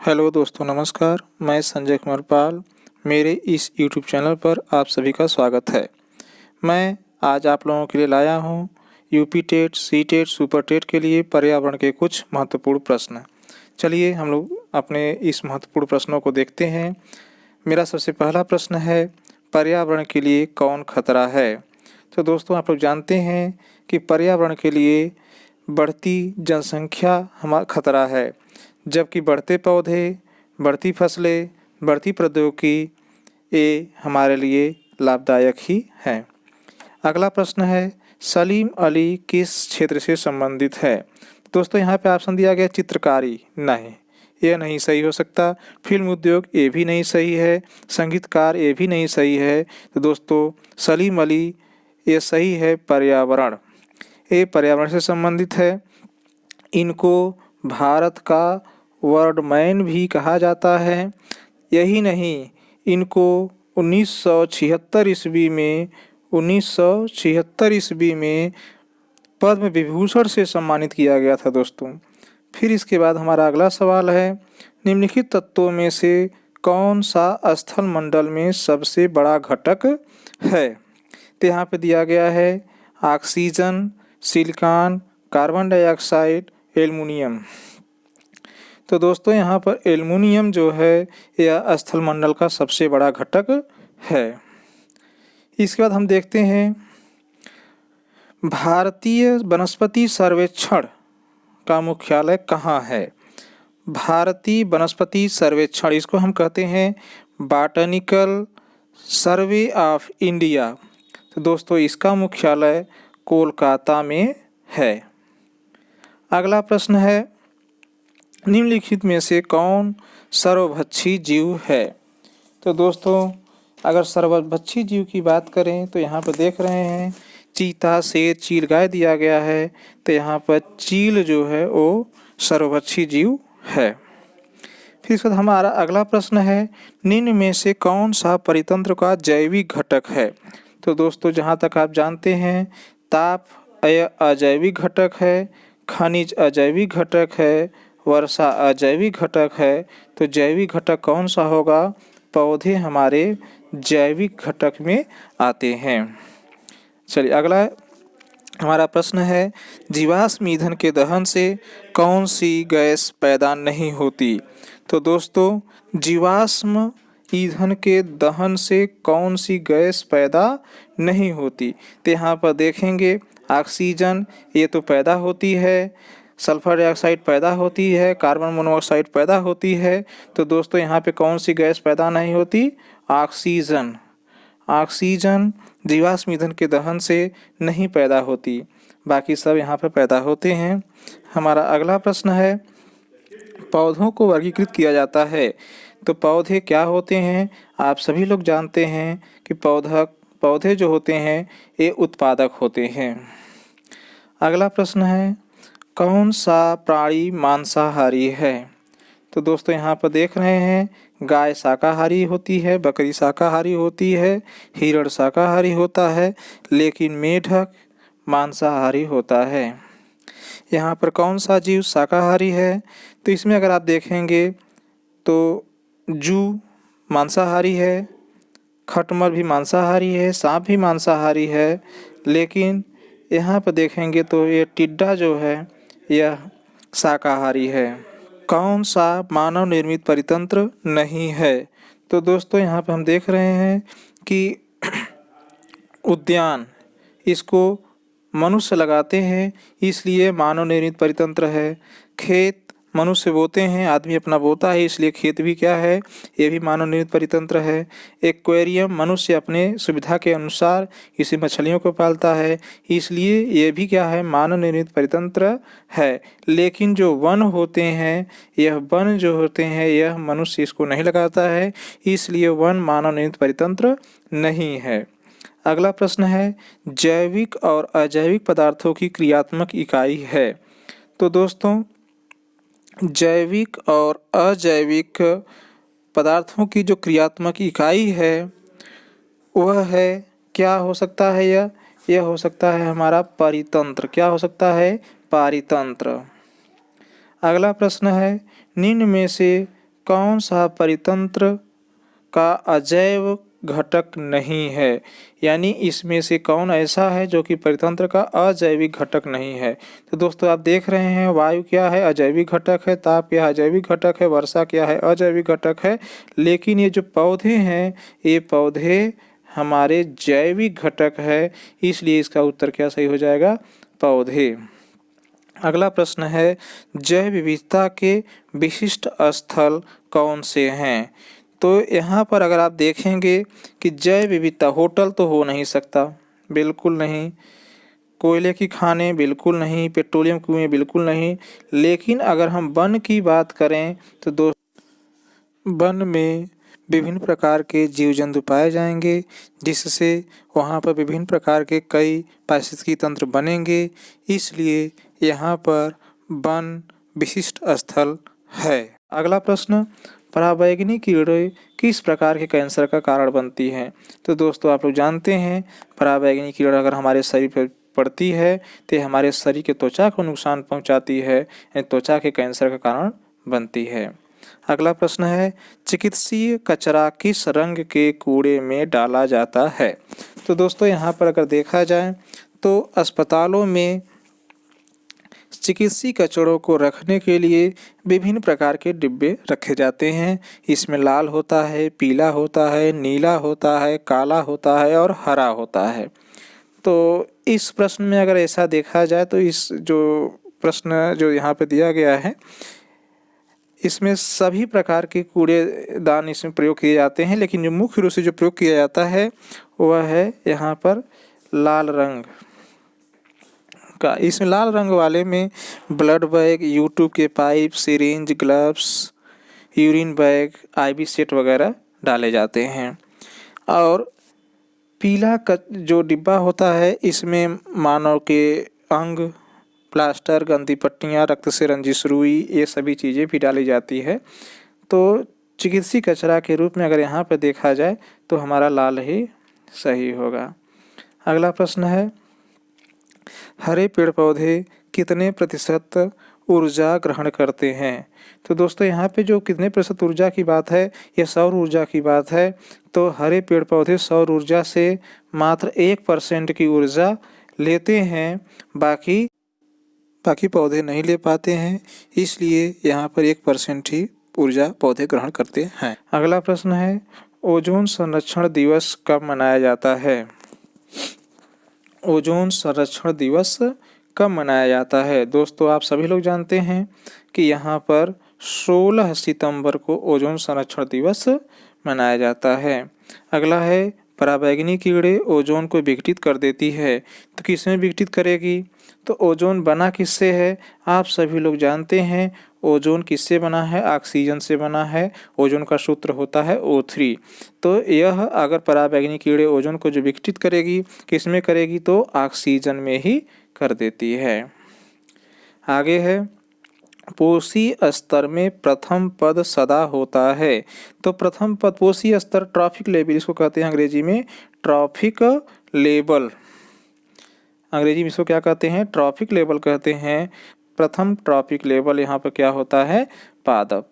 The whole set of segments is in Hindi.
हेलो दोस्तों, नमस्कार। मैं संजय कुमार पाल। मेरे इस यूट्यूब चैनल पर आप सभी का स्वागत है। मैं आज आप लोगों के लिए लाया हूँ UP TET, C TET, super TET के लिए पर्यावरण के कुछ महत्वपूर्ण प्रश्न। चलिए हम लोग अपने इस महत्वपूर्ण प्रश्नों को देखते हैं। मेरा सबसे पहला प्रश्न है, पर्यावरण के लिए कौन खतरा है? तो दोस्तों, आप लोग जानते हैं कि पर्यावरण के लिए बढ़ती जनसंख्या हमारा खतरा है, जबकि बढ़ते पौधे, बढ़ती फसलें, बढ़ती प्रौद्योगिकी ये हमारे लिए लाभदायक ही हैं। अगला प्रश्न है, सलीम अली किस क्षेत्र से संबंधित है? दोस्तों, यहाँ पे ऑप्शन दिया गया चित्रकारी, नहीं, ये नहीं सही हो सकता। फिल्म उद्योग, ये भी नहीं सही है। संगीतकार, ये भी नहीं सही है। तो दोस्तों, सलीम अली ये सही है। पर्यावरण, ये पर्यावरण से संबंधित है। इनको भारत का वर्डमैन भी कहा जाता है। यही नहीं, इनको 1976 ईस्वी में पद्म विभूषण से सम्मानित किया गया था दोस्तों। फिर इसके बाद हमारा अगला सवाल है, निम्नलिखित तत्वों में से कौन सा स्थल मंडल में सबसे बड़ा घटक है? तो यहाँ पे दिया गया है oxygen, silicon, carbon dioxide, aluminium. तो दोस्तों, यहाँ पर एल्युमिनियम जो है यह स्थलमंडल का सबसे बड़ा घटक है। इसके बाद हम देखते हैं, भारतीय वनस्पति सर्वेक्षण का मुख्यालय कहाँ है? भारतीय वनस्पति सर्वेक्षण, इसको हम कहते हैं बॉटनिकल सर्वे ऑफ इंडिया। तो दोस्तों, इसका मुख्यालय कोलकाता में है। अगला प्रश्न है, निम्नलिखित में से कौन सर्वभक्षी जीव है? तो दोस्तों, अगर सर्वभक्षी जीव की बात करें तो यहाँ पर देख रहे हैं चीता, शेर, चील, गाय दिया गया है। तो यहाँ पर चील जो है वो सर्वभक्षी जीव है। फिर इसके बाद हमारा अगला प्रश्न है, निम्न में से कौन सा परितंत्र का जैविक घटक है? तो दोस्तों, जहाँ तक आप जानते हैं, ताप अजैविक घटक है, खनिज अजैविक घटक है, वर्षा अजैविक घटक है। तो जैविक घटक कौन सा होगा? पौधे हमारे जैविक घटक में आते हैं। चलिए अगला हमारा प्रश्न है, जीवाश्म ईंधन के दहन से कौन सी गैस पैदा नहीं होती? तो दोस्तों, जीवाश्म ईंधन के दहन से कौन सी गैस पैदा नहीं होती? तो यहाँ पर देखेंगे ऑक्सीजन, ये तो पैदा होती है, सल्फर डाइऑक्साइड पैदा होती है, कार्बन मोनोऑक्साइड पैदा होती है। तो दोस्तों, यहाँ पे कौन सी गैस पैदा नहीं होती? ऑक्सीजन। ऑक्सीजन जीवाश्म ईंधन के दहन से नहीं पैदा होती, बाकी सब यहाँ पर पैदा होते हैं। हमारा अगला प्रश्न है, पौधों को वर्गीकृत किया जाता है तो पौधे क्या होते हैं? आप सभी लोग जानते हैं कि पौधे जो होते हैं ये उत्पादक होते हैं। अगला प्रश्न है, कौन सा प्राणी मांसाहारी है? तो दोस्तों, यहाँ पर देख रहे हैं गाय शाकाहारी होती है, बकरी शाकाहारी होती है, हिरण शाकाहारी होता है, लेकिन मेढक मांसाहारी होता है। यहाँ पर कौन सा जीव शाकाहारी है? तो इसमें अगर आप देखेंगे तो जू मांसाहारी है, खटमल भी मांसाहारी है, सांप भी मांसाहारी है, लेकिन यहाँ पर देखेंगे तो ये टिड्डा जो है यह शाकाहारी है। कौन सा मानव निर्मित परितंत्र नहीं है? तो दोस्तों, यहाँ पर हम देख रहे हैं कि उद्यान, इसको मनुष्य लगाते हैं, इसलिए मानव निर्मित परितंत्र है। खेत मनुष्य बोते हैं, आदमी अपना बोता है, इसलिए खेत भी क्या है? ये भी मानव निर्मित परितंत्र है। एक्वेरियम मनुष्य अपने सुविधा के अनुसार इसी मछलियों को पालता है, इसलिए ये भी क्या है? मानव निर्मित परितंत्र है। लेकिन जो वन होते हैं, यह वन जो होते हैं यह मनुष्य इसको नहीं लगाता है, इसलिए वन मानव निर्मित परितंत्र नहीं है। अगला प्रश्न है, जैविक और अजैविक पदार्थों की क्रियात्मक इकाई है? तो दोस्तों, जैविक और अजैविक पदार्थों की जो क्रियात्मक इकाई है वह है, क्या हो सकता है? यह हो सकता है हमारा परितंत्र। क्या हो सकता है? पारितंत्र। अगला प्रश्न है, निम्न में से कौन सा परितंत्र का अजैव घटक नहीं है, यानी इसमें से कौन ऐसा है जो कि परितंत्र का अजैविक घटक नहीं है। तो दोस्तों आप देख रहे हैं वायु क्या है, अजैविक घटक है, ताप क्या है, अजैविक घटक है, वर्षा क्या है, अजैविक घटक है। लेकिन ये जो पौधे हैं ये पौधे हमारे जैविक घटक है, इसलिए इसका उत्तर क्या सही हो जाएगा, पौधे। अगला प्रश्न है जैव विविधता के विशिष्ट स्थल कौन से हैं। तो यहाँ पर अगर आप देखेंगे कि जैव विविधता, होटल तो हो नहीं सकता, बिल्कुल नहीं, कोयले की खानें बिल्कुल नहीं, पेट्रोलियम कुएं बिल्कुल नहीं। लेकिन अगर हम वन की बात करें तो वन में विभिन्न प्रकार के जीव जंतु पाए जाएंगे, जिससे वहाँ पर विभिन्न प्रकार के कई पारिस्थितिकी तंत्र बनेंगे, इसलिए यहाँ पर वन विशिष्ट स्थल है। अगला प्रश्न, पराबैंगनी किरणें किस प्रकार के कैंसर का कारण बनती हैं। तो दोस्तों आप लोग जानते हैं पराबैंगनी किरण अगर हमारे शरीर पर पड़ती है तो हमारे शरीर के त्वचा को नुकसान पहुंचाती है, त्वचा के कैंसर का कारण बनती है। अगला प्रश्न है चिकित्सीय कचरा किस रंग के कूड़े में डाला जाता है। तो दोस्तों यहाँ पर अगर देखा जाए तो अस्पतालों में चिकित्सीय कचड़ों को रखने के लिए विभिन्न प्रकार के डिब्बे रखे जाते हैं। इसमें लाल होता है, पीला होता है, नीला होता है, काला होता है और हरा होता है। तो इस प्रश्न में अगर ऐसा देखा जाए तो इस जो प्रश्न जो यहाँ पे दिया गया है इसमें सभी प्रकार के कूड़ेदान इसमें प्रयोग किए जाते हैं, लेकिन जो मुख्य रूप से जो प्रयोग किया जाता है वह है यहाँ पर लाल रंग का। इसमें लाल रंग वाले में ब्लड बैग, यूट्यूब के pipe, syringe, gloves, urine bag, IV set वगैरह डाले जाते हैं। और पीला का जो डिब्बा होता है इसमें मानव के अंग, प्लास्टर, गंदी पट्टियाँ, रक्त से रंजिश रुई, ये सभी चीज़ें भी डाली जाती है। तो चिकित्सीय कचरा के रूप में अगर यहाँ पर देखा जाए तो हमारा लाल ही सही होगा। अगला प्रश्न है हरे पेड़ पौधे कितने प्रतिशत ऊर्जा ग्रहण करते हैं। तो दोस्तों यहाँ पे जो कितने प्रतिशत ऊर्जा की बात है यह सौर ऊर्जा की बात है। तो हरे पेड़ पौधे सौर ऊर्जा से मात्र 1% की ऊर्जा लेते हैं, बाकी पौधे नहीं ले पाते हैं, इसलिए यहाँ पर 1% ही ऊर्जा पौधे ग्रहण करते हैं। अगला प्रश्न है ओजोन संरक्षण दिवस कब मनाया जाता है। ओजोन संरक्षण दिवस कब मनाया जाता है। दोस्तों आप सभी लोग जानते हैं कि यहाँ पर 16 सितंबर को ओजोन संरक्षण दिवस मनाया जाता है। अगला है पराबैंगनी किरणें ओजोन को विघटित कर देती है, तो किसमें विघटित करेगी। तो ओजोन बना किससे है, आप सभी लोग जानते हैं ओजोन किससे बना है, ऑक्सीजन से बना है। ओजोन का सूत्र होता है O3। तो यह अगर पराबैंगनी किरणें ओजोन को जो विघटित करेगी किसमें करेगी, तो ऑक्सीजन में ही कर देती है। आगे है पोषी स्तर में प्रथम पद सदा होता है। तो प्रथम पद पोषी स्तर ट्रॉफिक लेवल इसको कहते हैं अंग्रेजी में, ट्रॉफिक लेवल, अंग्रेजी में इसको क्या कहते हैं, ट्रॉफिक लेवल कहते हैं। प्रथम ट्रॉफिक लेवल यहाँ पर क्या होता है, पादप,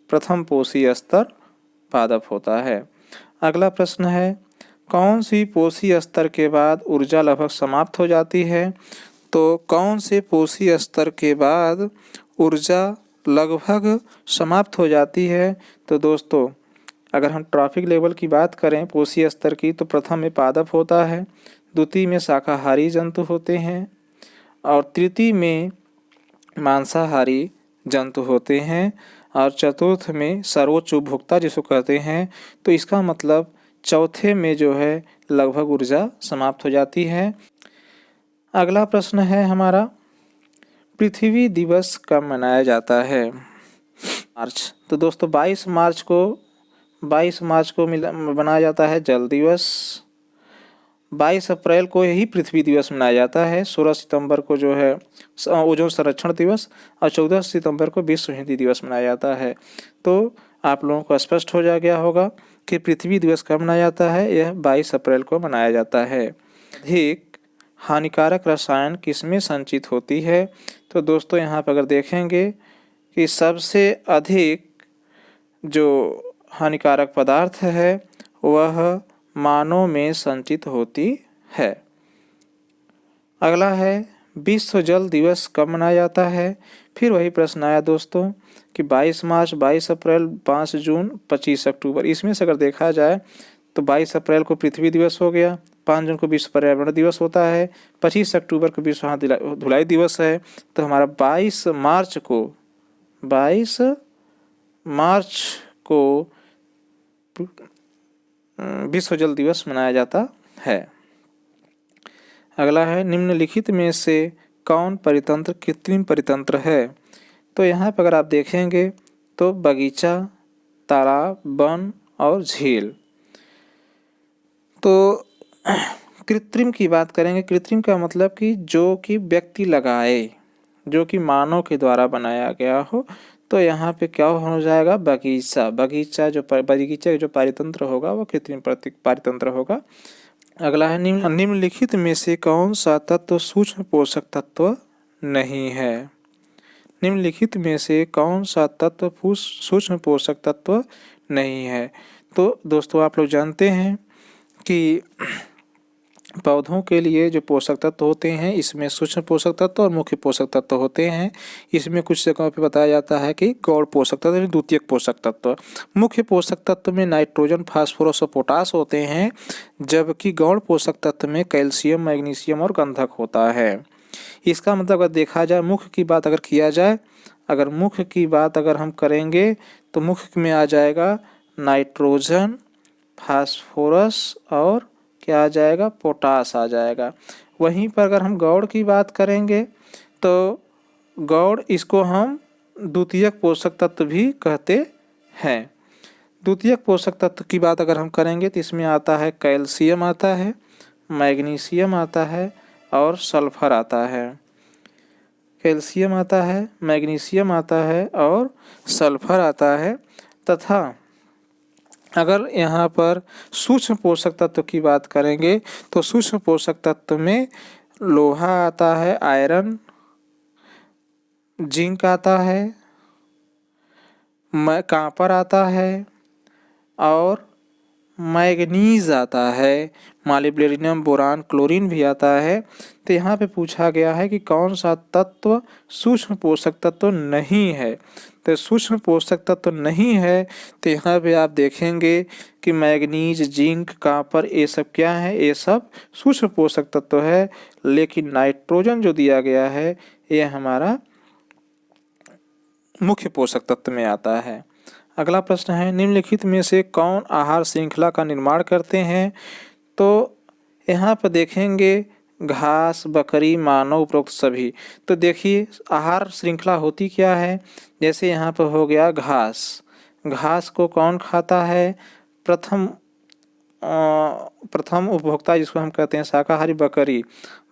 प्रथम पोषी स्तर पादप होता है। अगला प्रश्न है कौन सी पोषी स्तर के बाद ऊर्जा लगभग समाप्त हो जाती है। तो कौन से पोषी स्तर के बाद ऊर्जा लगभग समाप्त हो जाती है। तो दोस्तों अगर हम ट्रॉफिक लेवल की बात करें पोषी स्तर की, तो प्रथम में पादप होता है, द्वितीय में शाकाहारी जंतु होते हैं और तृतीय में मांसाहारी जंतु होते हैं और चतुर्थ में सर्वोच्च उपभोक्ता जिसको कहते हैं। तो इसका मतलब चौथे में जो है लगभग ऊर्जा समाप्त हो जाती है। अगला प्रश्न है हमारा पृथ्वी दिवस कब मनाया जाता है। मार्च। तो दोस्तों 22 मार्च को मनाया जाता है जल दिवस। 22 अप्रैल को यही पृथ्वी दिवस मनाया जाता है। 16 सितंबर को जो है ओजोन संरक्षण दिवस और 14 सितंबर को विश्व हिंदी दिवस मनाया जाता है। तो आप लोगों को स्पष्ट हो जा गया होगा कि पृथ्वी दिवस कब मनाया जाता है, यह 22 अप्रैल को मनाया जाता है। अधिक हानिकारक रसायन किसमें संचित होती है। तो दोस्तों यहाँ पर अगर देखेंगे कि सबसे अधिक जो हानिकारक पदार्थ है वह मानव में संचित होती है। अगला है विश्व जल दिवस कब मनाया जाता है। फिर वही प्रश्न आया दोस्तों कि 22 मार्च, 22 अप्रैल, 5 जून, 25 अक्टूबर। इसमें से अगर देखा जाए तो 22 अप्रैल को पृथ्वी दिवस हो गया, 5 जून को विश्व पर्यावरण दिवस होता है, 25 अक्टूबर को विश्व हाथ धुलाई दिवस है। तो हमारा 22 मार्च को विश्व जल दिवस मनाया जाता है। अगला है निम्नलिखित में से कौन परितंत्र कृत्रिम परितंत्र है। तो यहाँ पर अगर आप देखेंगे तो बगीचा, तालाब, वन और झील। तो कृत्रिम की बात करेंगे। कृत्रिम का मतलब कि जो कि व्यक्ति लगाए, जो कि मानव के द्वारा बनाया गया हो। तो यहाँ पे क्या हो जाएगा, बगीचा। बगीचा जो पारितंत्र होगा वो कृत्रिम पारितंत्र होगा। अगला है निम्नलिखित में से कौन सा तत्व सूक्ष्म पोषक तत्व नहीं है। निम्नलिखित में से कौन सा तत्व सूक्ष्म पोषक तत्व नहीं है। तो दोस्तों आप लोग जानते हैं कि पौधों के लिए जो पोषक तत्व होते हैं इसमें सूक्ष्म पोषक तत्व और मुख्य पोषक तत्व होते हैं। इसमें कुछ जगहों पे बताया जाता है कि गौण पोषक तत्व यानी द्वितीयक पोषक तत्व। मुख्य पोषक तत्व में नाइट्रोजन, फास्फोरस और पोटास होते हैं, जबकि गौण पोषक तत्व में कैल्शियम, मैग्नीशियम और गंधक होता है। इसका मतलब अगर देखा जाए, मुख्य की बात अगर किया जाए, अगर हम करेंगे तो मुख्य में आ जाएगा नाइट्रोजन, फास्फोरस और क्या आ जाएगा, पोटास आ जाएगा। वहीं पर अगर हम गौड़ की बात करेंगे तो गौड़ इसको हम द्वितीयक पोषक तत्व भी कहते हैं। द्वितीयक पोषक तत्व की बात अगर हम करेंगे तो इसमें आता है कैल्शियम आता है, मैग्नीशियम आता है और सल्फर आता है। कैल्शियम आता है, मैग्नीशियम आता है और सल्फर आता है। तथा अगर यहाँ पर सूक्ष्म पोषक तत्व की बात करेंगे तो सूक्ष्म पोषक तत्व में लोहा आता है, आयरन, जिंक आता है, कॉपर आता है और मैग्नीज आता है, मॉलिब्डेनम, बोरान, क्लोरीन भी आता है। तो यहाँ पे पूछा गया है कि कौन सा तत्व सूक्ष्म पोषक तत्व नहीं है। तो सूक्ष्म पोषक तत्व नहीं है तो यहाँ पे आप देखेंगे कि मैग्नीज, जिंक, कॉपर ये सब क्या है, ये सब सूक्ष्म पोषक तत्व है। लेकिन नाइट्रोजन जो दिया गया है ये हमारा मुख्य पोषक तत्व में आता है। अगला प्रश्न है निम्नलिखित में से कौन आहार श्रृंखला का निर्माण करते हैं। तो यहाँ पर देखेंगे घास, बकरी, मानव, उपरोक्त सभी। तो देखिए आहार श्रृंखला होती क्या है। जैसे यहाँ पर हो गया घास। घास को कौन खाता है, प्रथम उपभोक्ता जिसको हम कहते हैं शाकाहारी, बकरी।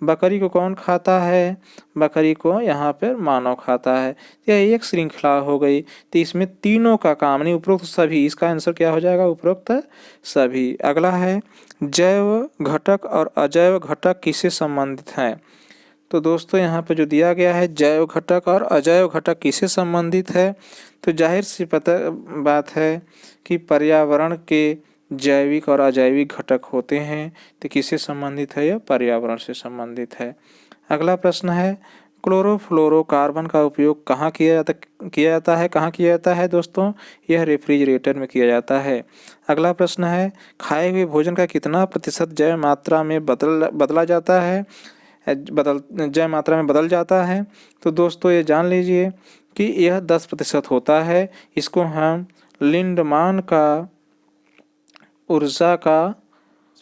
बकरी को कौन खाता है, बकरी को यहाँ पर मानव खाता है। यह एक श्रृंखला हो गई। तो इसमें तीनों का काम नहीं, उपरोक्त सभी। इसका आंसर क्या हो जाएगा, उपरोक्त सभी। अगला है जैव घटक और अजैव घटक किससे संबंधित हैं। तो दोस्तों यहाँ पर जो दिया गया है जैव घटक और अजैव घटक किससे संबंधित है। तो जाहिर सी बात है कि पर्यावरण के जैविक और अजैविक घटक होते हैं। तो किससे संबंधित है, यह पर्यावरण से संबंधित है। अगला प्रश्न है क्लोरोफ्लोरोकार्बन का उपयोग कहाँ किया जाता है दोस्तों, यह रेफ्रिजरेटर में किया जाता है। अगला प्रश्न है खाए हुए भोजन का कितना प्रतिशत जैव मात्रा में बदल जाता है। तो दोस्तों ये जान लीजिए कि यह 10% होता है। इसको हम लिंडमान का ऊर्जा का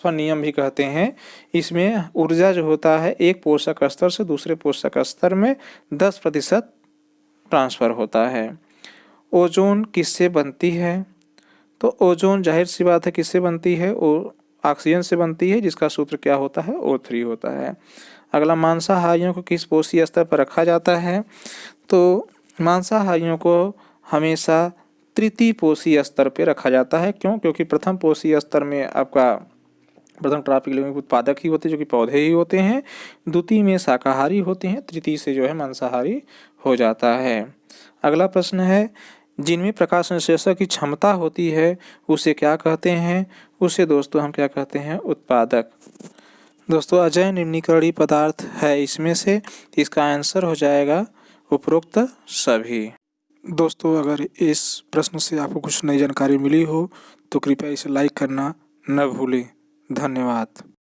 नियम भी कहते हैं। इसमें ऊर्जा जो होता है एक पोषक स्तर से दूसरे पोषक स्तर में 10% ट्रांसफर होता है। ओजोन किससे बनती है। तो ओजोन जाहिर सी बात है किससे बनती है, ऑक्सीजन से बनती है, जिसका सूत्र क्या होता है, O3 होता है। अगला मांसाहारियों को किस पोषीय स्तर पर रखा जाता है। तो मांसाहारियों को हमेशा तृतीय पोषीय स्तर पर रखा जाता है। क्यों, क्योंकि प्रथम पोषीय स्तर में आपका प्रथम ट्रॉपिक लिविंग उत्पादक ही होते हैं जो कि पौधे ही होते हैं, द्वितीय में शाकाहारी होते हैं, तृतीय से जो है मांसाहारी हो जाता है। अगला प्रश्न है जिनमें प्रकाश संश्लेषण की क्षमता होती है उसे क्या कहते हैं? उसे दोस्तों हम क्या कहते हैं? उत्पादक। दोस्तों अजैव निम्नीकरणीय पदार्थ है इसमें से, इसका आंसर हो जाएगा उपरोक्त सभी। दोस्तों अगर इस प्रश्न से आपको कुछ नई जानकारी मिली हो तो कृपया इसे लाइक करना न भूलें। धन्यवाद।